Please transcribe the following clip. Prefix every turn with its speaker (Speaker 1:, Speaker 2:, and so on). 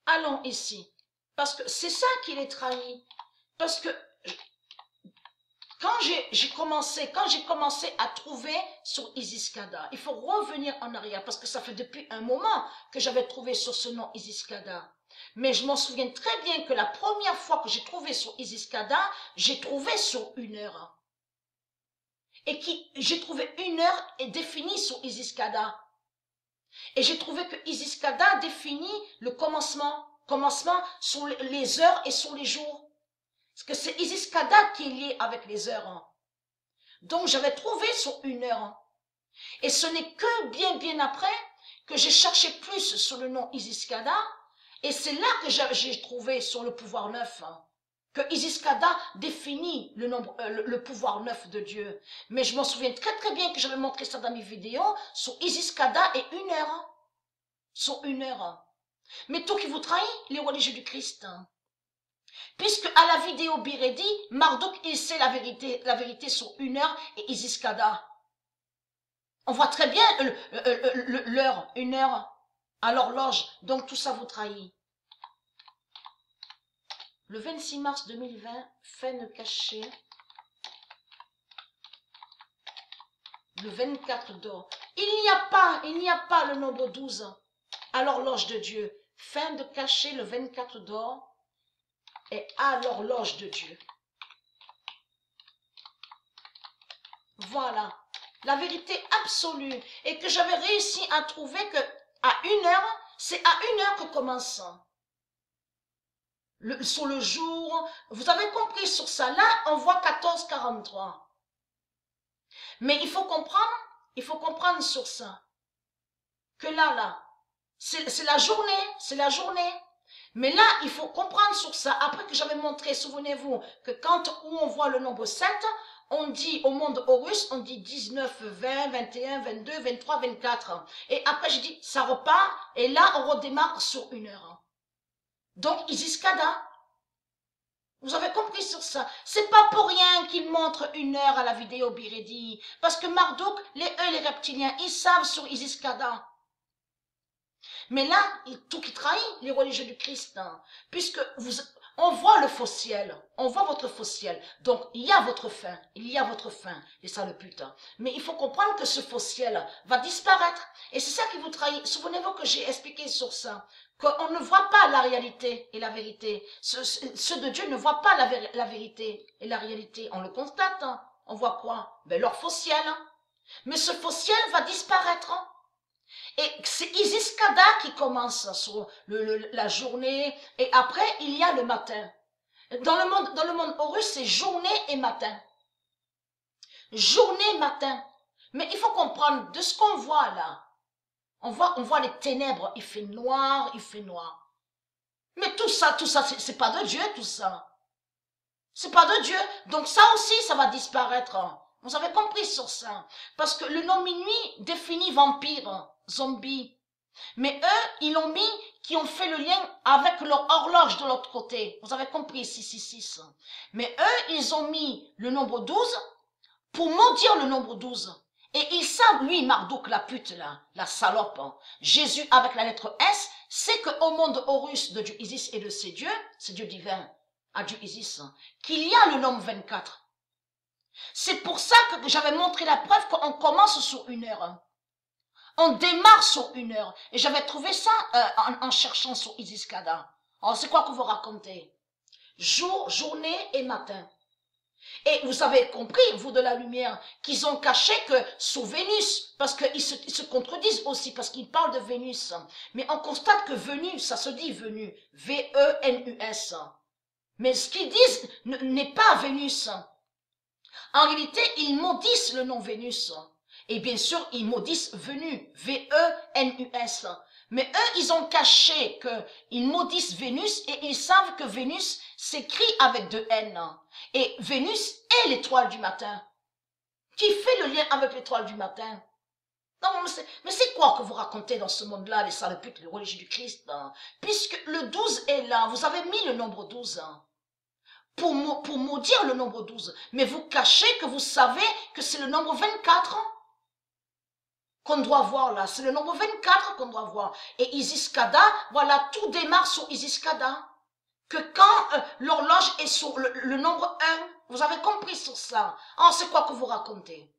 Speaker 1: allons ici. Parce que c'est ça qui les trahit. Parce que quand j'ai commencé à trouver sur Isiskada, il faut revenir en arrière parce que ça fait depuis un moment que j'avais trouvé sur ce nom Isiskada. Mais je m'en souviens très bien que la première fois que j'ai trouvé sur Isiskada, j'ai trouvé sur 1 heure. Et j'ai trouvé 1 heure et définie sur Isiskada. Et j'ai trouvé que Isiskada définit le commencement sur les heures et sur les jours. Parce que c'est Isiskada qui est lié avec les heures. Donc j'avais trouvé sur 1 heure. Et ce n'est que bien après que j'ai cherché plus sur le nom Isiskada. Et c'est là que j'ai trouvé sur le pouvoir 9 que Isiskada définit le pouvoir 9 de Dieu. Mais je m'en souviens très bien que j'avais montré ça dans mes vidéos sur Isiskada et 1 heure. Sur 1 heure. Mais tout qui vous trahit, les religieux du Christ. Puisque à la vidéo Biredi, Marduk, il sait la vérité sur 1 heure et Isiskada. On voit très bien l'heure, 1 heure à l'horloge. Donc tout ça vous trahit. Le 26 mars 2020, Fène caché. Le 24 d'or. Il n'y a pas le nombre 12 à l'horloge de Dieu. Fin de cacher le 24 d'or et à l'horloge de Dieu. Voilà, la vérité absolue. Et que j'avais réussi à trouver que à 1 heure, c'est à 1 heure que commence. Sur le jour, vous avez compris sur ça. Là, on voit 14h43. Mais il faut comprendre sur ça. Que là, c'est la journée. Mais là, il faut comprendre sur ça. Après que j'avais montré, souvenez-vous, que où on voit le nombre 7, on dit au monde Horus, on dit 19, 20, 21, 22, 23, 24. Et après, je dis, ça repart. Et là, on redémarre sur 1 heure. Donc, Isiskada. Vous avez compris sur ça. C'est pas pour rien qu'il montre 1 heure à la vidéo Biredi. Parce que Marduk, les reptiliens, ils savent sur Isiskada. Mais là, tout qui trahit les religieux du Christ, puisque on voit le faux ciel, on voit votre faux ciel, donc il y a votre fin, et ça le putain. Mais il faut comprendre que ce faux ciel va disparaître, et c'est ça qui vous trahit. Souvenez-vous que j'ai expliqué sur ça, qu'on ne voit pas la réalité et la vérité. Ceux de Dieu ne voient pas la vérité et la réalité, on le constate, on voit quoi? Ben leur faux ciel. Mais ce faux ciel va disparaître. Et c'est Isiskada qui commence sur la journée, et après il y a le matin. Dans le monde Horus, c'est journée et matin. Journée, matin. Mais il faut comprendre de ce qu'on voit là. On voit les ténèbres, il fait noir. Mais tout ça, c'est pas de Dieu, tout ça. C'est pas de Dieu. Donc ça aussi, ça va disparaître. Vous avez compris sur ça. Parce que le nom minuit définit vampire, zombie. Mais eux, ils l'ont mis, qui ont fait le lien avec leur horloge de l'autre côté. Vous avez compris, 666. Mais eux, ils ont mis le nombre 12 pour maudire le nombre 12. Et ils savent, lui, Marduk, la pute, là, la salope, Jésus avec la lettre S, c'est qu'au monde Horus de Dieu Isis et de ses dieux, c'est Dieu divin, à Dieu Isis, qu'il y a le nombre 24. C'est pour ça que j'avais montré la preuve qu'on commence sur 1 heure. On démarre sur 1 heure. Et j'avais trouvé ça en cherchant sur Isiskada. Alors, c'est quoi que vous racontez? Jour, journée et matin. Et vous avez compris, vous de la lumière, qu'ils ont caché que sous Vénus, parce qu'ils se contredisent aussi, parce qu'ils parlent de Vénus. Mais on constate que Vénus, ça se dit Venu, V-E-N-U-S. Mais ce qu'ils disent n'est pas Vénus. En réalité, ils maudissent le nom Vénus. Et bien sûr, ils maudissent Venu, V-E-N-U-S. Mais eux, ils ont caché qu'ils maudissent Vénus et ils savent que Vénus s'écrit avec 2 N. Et Vénus est l'étoile du matin. Qui fait le lien avec l'étoile du matin? Non, mais c'est quoi que vous racontez dans ce monde-là, les saloputes, les religieux du Christ? Puisque le 12 est là, vous avez mis le nombre 12. Pour maudire le nombre 12. Mais vous cachez que vous savez que c'est le nombre 24. qu'on doit voir là. C'est le nombre 24 qu'on doit voir. Et Isis-Kada, voilà, tout démarre sur Isis-Kada. Que quand l'horloge est sur le nombre 1, vous avez compris sur ça. Oh, c'est quoi que vous racontez?